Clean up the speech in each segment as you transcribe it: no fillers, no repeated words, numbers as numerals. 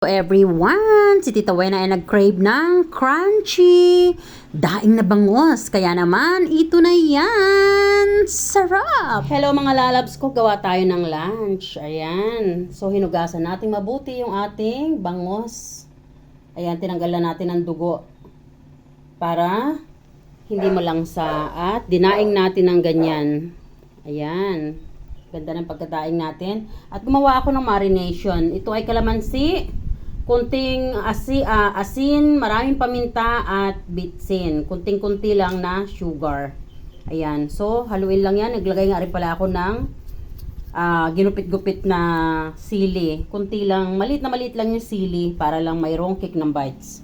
Everyone, si Tita Wena ay nag-crave ng crunchy, daing na bangos. Kaya naman, ito na yan. Sarap! Hello mga lalabs ko, gawa tayo ng lunch. Ayan. So, hinugasan natin mabuti yung ating bangos. Ayan, tinanggalan natin ng dugo. Para hindi malangsa. At dinaing natin ng ganyan. Ayan. Ganda ng pagkadaing natin. At gumawa ako ng marination. Ito ay kalamansi, kunting asin, maraming paminta at bitsin. Kunting-kunti lang na sugar. Ayan. So, haluin lang yan. Naglagay nga rin pala ako ng ginupit-gupit na sili. Kunti lang, maliit lang yung sili para lang mayroong kick ng bites.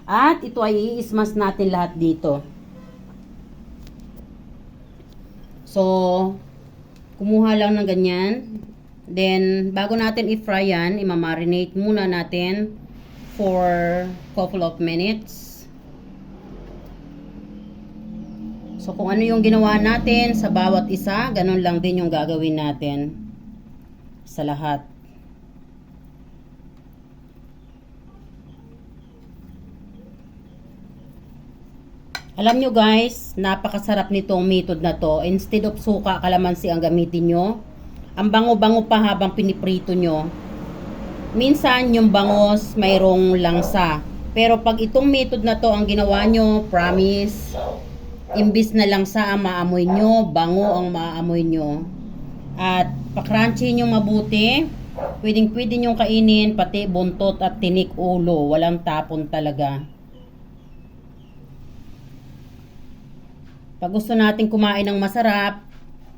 At ito ay i-smash natin lahat dito. So, kumuha lang ng ganyan. Then, bago natin i-fry yan, i-marinate muna natin for couple of minutes. So, kung ano yung ginawa natin sa bawat isa, ganun lang din yung gagawin natin sa lahat. Alam nyo guys, napakasarap nitong method na to. Instead of suka, kalamansi ang gamitin nyo. Ang bango-bango pa habang piniprito nyo. Minsan yung bangos mayroong langsa. Pero pag itong method na to ang ginawa nyo, promise, imbis na langsa ang maamoy nyo, bango ang maamoy nyo. At pakrunchy nyo mabuti. Pwedeng-pwede nyo kainin, pati buntot at tinik ulo. Walang tapon talaga. Pag gusto natin kumain ng masarap,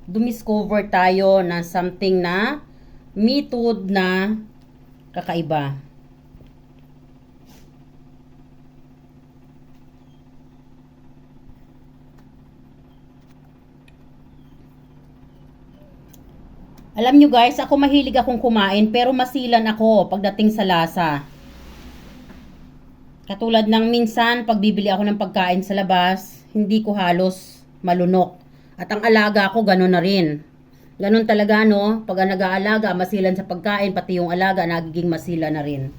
dumiscover tayo ng something na method na kakaiba. Alam nyo guys, ako mahilig akong kumain pero masilan ako pagdating sa lasa. Katulad ng minsan, pag bibili ako ng pagkain sa labas, hindi ko halos malunok. At ang alaga ko, gano'n na rin. Gano'n talaga, no? Pag nag-aalaga, masilan sa pagkain, pati yung alaga, nagiging masila na rin.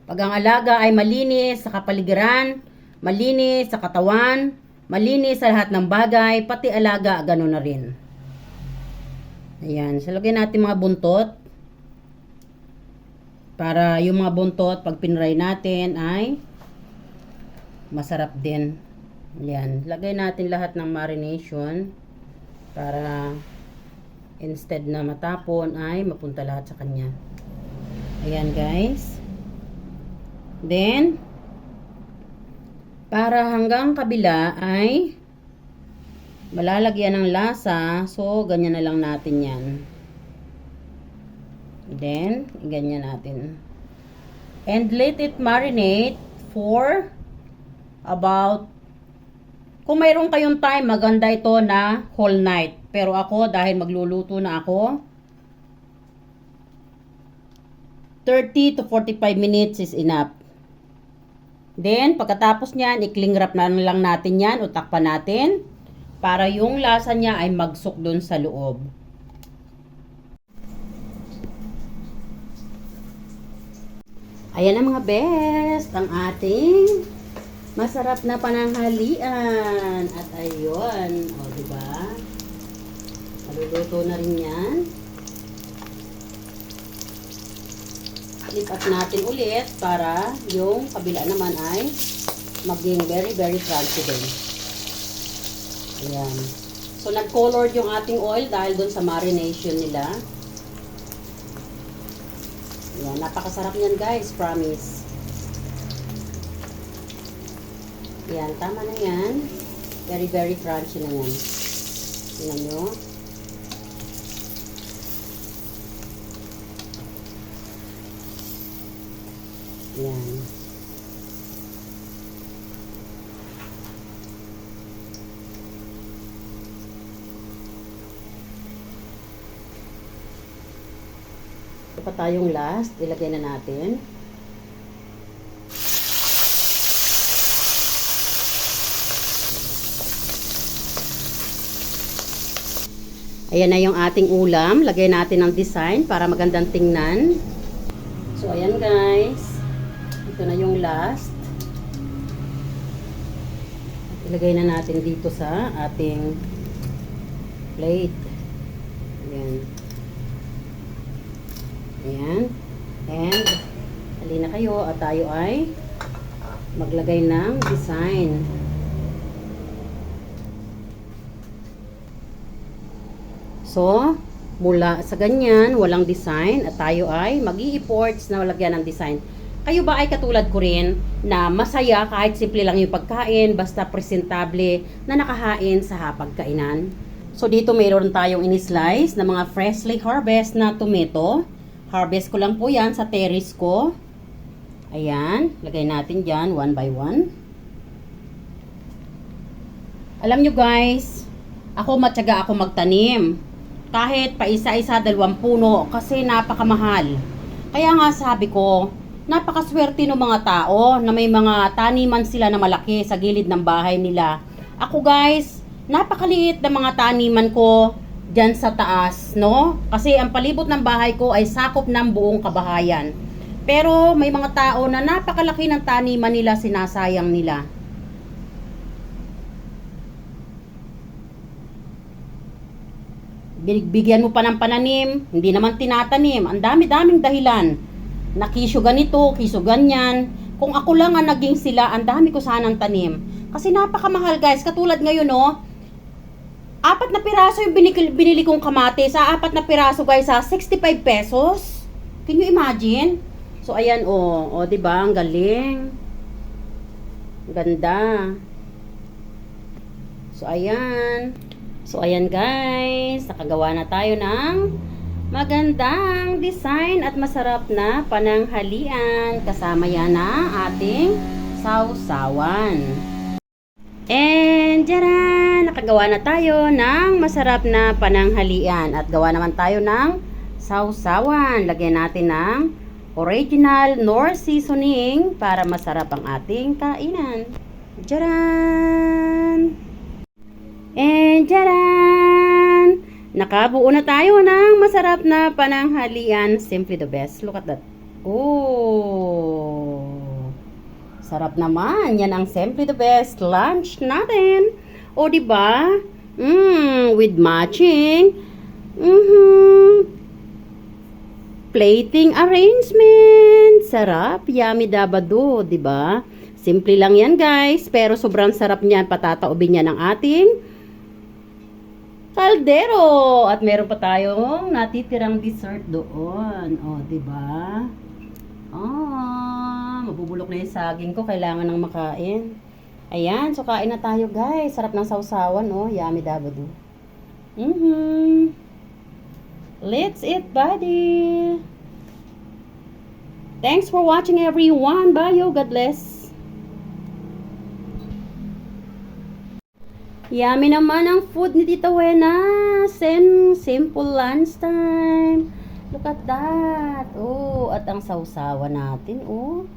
Pag ang alaga ay malinis sa kapaligiran, malinis sa katawan, malinis sa lahat ng bagay, pati alaga, gano'n na rin. Ayan, so lagyan natin mga buntot. Para yung mga buntot, pag pinray natin ay masarap din. Ayan. Lagay natin lahat ng marination para instead na matapon ay mapunta lahat sa kanya. Ayan guys. Then, para hanggang kabila ay malalagyan ng lasa. So, ganyan na lang natin yan. Then, ganyan natin. And let it marinate for about, kung mayroon kayong time, maganda ito na whole night. Pero ako, dahil magluluto na ako, 30 to 45 minutes is enough. Then, pagkatapos niyan, i-cling wrap na lang natin yan, o takpan natin, para yung lasa niya ay magsok dun sa loob. Ayan ang mga best, ang ating masarap na pananghalian. At ayun, o diba? Maluluto na rin yan. Lipat natin ulit para yung kabila naman ay maging very crunchy din. Ayan. So, nag-colored yung ating oil dahil dun sa marination nila. Ayan, napakasarap niyan guys, promise. Yan, tama na yan. Very crunchy na yan. Tingnan nyo. Yan. Ito pa tayong last. Ilagay na natin. Ayan na yung ating ulam. Lagay natin ng design para magandang tingnan. So, ayan guys. Ito na yung last. Ilagay na natin dito sa ating plate. Ayan. Ayan. And, halina kayo at tayo ay maglagay ng design. So, mula sa ganyan, walang design, at tayo ay mag-i-efforts na lagyan ng design. Kayo ba ay katulad ko rin na masaya kahit simple lang yung pagkain, basta presentable na nakahain sa hapagkainan? So, dito mayroon tayong in-slice na mga freshly harvest na tomato. Harvest ko lang po yan sa terrace ko. Ayan, lagay natin dyan one by one. Alam nyo guys, matyaga ako magtanim. Kahit pa isa-isa, 2 puno kasi napakamahal. Kaya nga sabi ko, napakaswerte ng mga tao na may mga taniman sila na malaki sa gilid ng bahay nila. Ako guys, napakaliit na mga taniman ko dyan sa taas, no? Kasi ang palibot ng bahay ko ay sakop ng buong kabahayan. Pero may mga tao na napakalaki ng taniman nila, sinasayang nila. Bigyan mo pa ng pananim, hindi naman tinatanim. Ang dami-daming dahilan. Nakisyo ganito, kisyo ganyan. Kung ako lang ang naging sila, ang dami ko sanang tanim. Kasi napakamahal guys. Katulad ngayon, no? 4 na piraso yung binili kong kamatis. Sa 4 na piraso guys, sa 65 pesos. Can you imagine? So, ayan, oh. O, diba? Ang galing. Ganda. So, ayan. So, ayan guys, nakagawa na tayo ng magandang design at masarap na pananghalian. Kasama yan na ating sausawan. And, jaran! Nakagawa na tayo ng masarap na pananghalian. At gawa naman tayo ng sausawan. Lagyan natin ng original Knorr seasoning para masarap ang ating kainan. Jaran! And jaran! Nakabuo na tayo ng masarap na pananghalian. Simply the best. Look at that. Oh! Sarap naman. Yan ang simply the best lunch natin. O, diba? With matching. Plating arrangement. Sarap. Yummy dabado. Diba? Simple lang yan guys. Pero sobrang sarap niyan. Patataobin niya ng ating kaldero. At meron pa tayong natitirang dessert doon. O, diba? Mabubulok na yung saging ko. Kailangan nang makain. Ayan. So, kain na tayo, guys. Sarap ng sausawan, oh. Yummy dabado. Let's eat, buddy. Thanks for watching, everyone. Bye, yo. God bless. Yummy naman ang food ni Tita Wena. Simple lunchtime. Look at that. Oh, at ang sausawan natin, oh.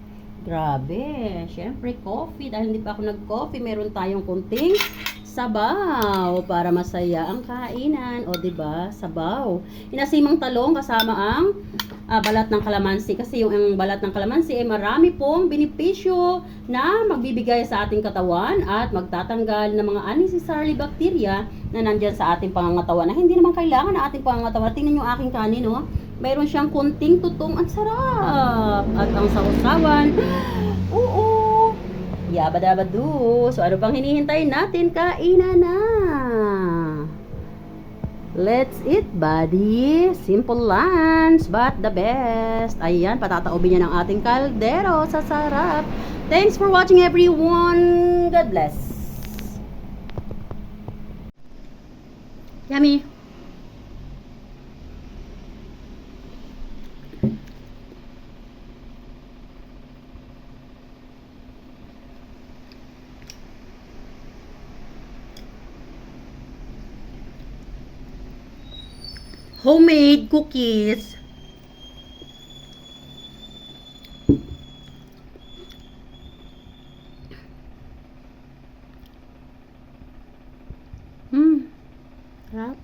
Grabe. Siyempre, coffee. Dahil hindi pa ako nag-coffee, meron tayong kunting sabaw para masaya ang kainan. O, diba? Sabaw. Inasimang talong kasama ang balat ng kalamansi. Kasi yung balat ng kalamansi ay marami pong benepisyo na magbibigay sa ating katawan at magtatanggal ng mga unnecessary bacteria na nandyan sa ating pangangatawan na hindi naman kailangan na ating pangangatawan. Tingnan yung aking kanin, no? Mayroon siyang kunting tutong at sarap. At ang sausawan, oo, yabadabadu. So, ano pang hinihintay natin? Kainan na. Let's eat, buddy. Simple lunch, but the best. Ayan, patataobin niya ng ating kaldero sa sarap. Thanks for watching, everyone. God bless. Yummy. Homemade cookies. Sarap.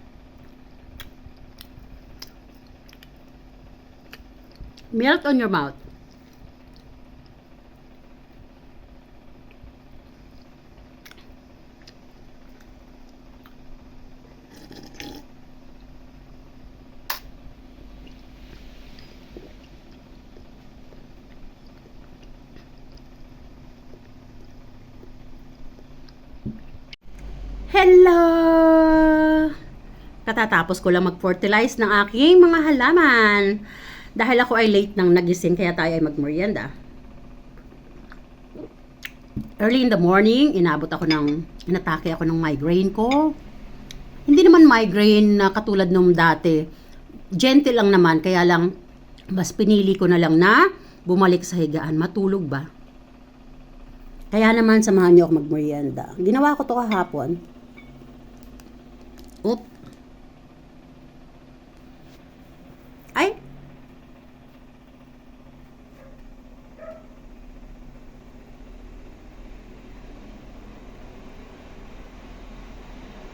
Melt on your mouth. Hello! Katatapos ko lang mag-fertilize ng aking mga halaman. Dahil ako ay late nang nagising, kaya tayo ay magmerienda. Early in the morning, inatake ako ng migraine ko. Hindi naman migraine na katulad nung dati. Gentle lang naman, kaya lang mas pinili ko na lang na bumalik sa higaan. Matulog ba? Kaya naman samahan niyo ako magmerienda. Ginawa ko to kahapon. Oop. Ay!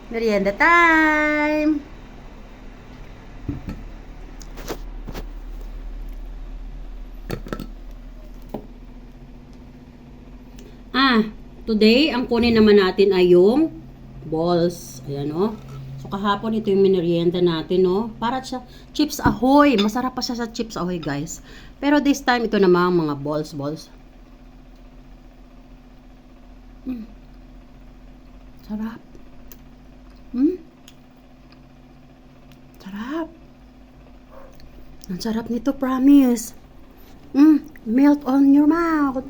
Merienda time! Today, ang kunin naman natin ay yung balls. Ayan, oh. So, kahapon ito yung merienda natin, oh. Para sa Chips Ahoy. Masarap pa siya sa Chips Ahoy, guys. Pero this time, ito naman mga balls. Sarap. Sarap. Ang sarap nito, promise. Melt on your mouth.